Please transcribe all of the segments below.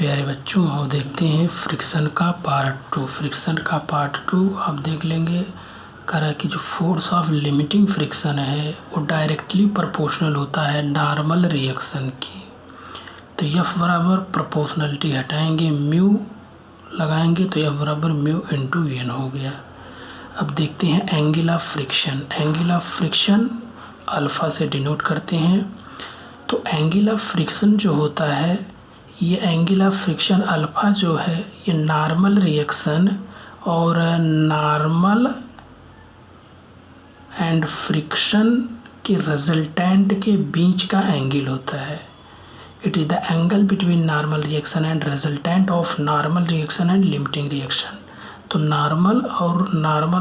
प्यारे बच्चों, आओ देखते हैं फ्रिक्शन का पार्ट टू आप देख लेंगे। करा कि जो फोर्स ऑफ लिमिटिंग फ्रिक्शन है वो डायरेक्टली प्रोपोर्शनल होता है नॉर्मल रिएक्शन की। तो एफ बराबर प्रोपोर्शनलिटी हटाएंगे, म्यू लगाएंगे तो एफ बराबर म्यू इंटू एन हो गया। अब देखते हैं एंगल ऑफ फ्रिक्शन अल्फ़ा से डिनोट करते हैं। तो एंगल ऑफ फ्रिक्शन जो होता है, ये एंगल ऑफ फ्रिक्शन अल्फ़ा जो है ये नॉर्मल रिएक्शन और नॉर्मल एंड फ्रिक्शन के रिजल्टेंट के बीच का एंगल होता है। It is the angle between normal reaction and resultant of normal reaction and limiting reaction. तो नॉर्मल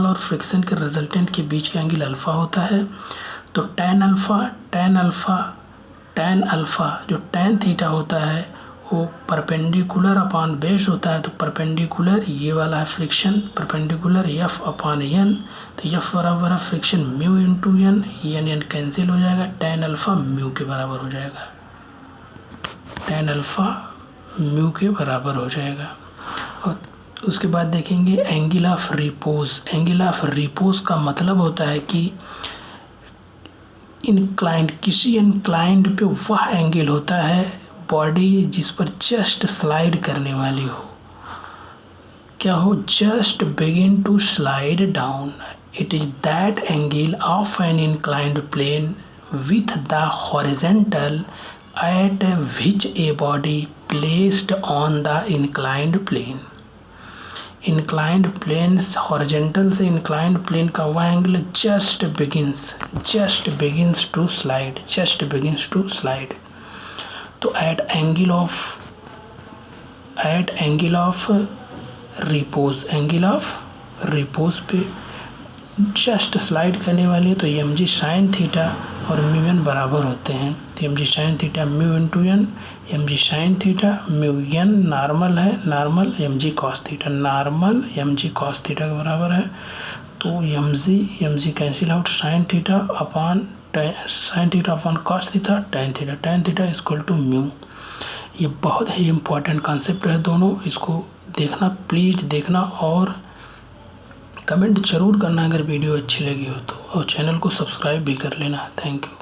और फ्रिक्शन के रिजल्टेंट के बीच का एंगल अल्फ़ा होता है। तो टेन अल्फ़ा जो टेन थीटा होता है वो परपेंडिकुलर अपॉन बेस होता है। तो परपेंडिकुलर ये वाला है friction, perpendicular F upon N. तो एफ बराबर है friction mu into N, N cancel हो जाएगा, टेन अल्फ़ा म्यू के बराबर हो जाएगा, टेन अल्फ़ा म्यू के बराबर हो जाएगा। और उसके बाद देखेंगे एंगल ऑफ रिपोज का मतलब होता है कि किसी इंक्लाइंड पे वह एंगल होता है बॉडी जिस पर जस्ट स्लाइड करने वाली हो। क्या हो? Just begin to slide down. It is that angle of an inclined plane with the horizontal at which a body placed on the inclined plane. Inclined plane horizontal से inclined plane का वह angle just begins to slide. तो at angle of repose पे just slide करने वाली है। तो M G sign theta और म्यू एन बराबर होते हैं। तो M G sign theta mu into N, m जी sign theta mu N normal है, normal m g cos theta, normal m g cos theta के बराबर है। तो M g cancel out, sin theta upon cos theta, tan theta equal to mu. ये बहुत ही important concept है दोनों, इसको देखना, प्लीज़ देखना और कमेंट जरूर करना अगर वीडियो अच्छी लगी हो तो, और चैनल को सब्सक्राइब भी कर लेना। Thank you.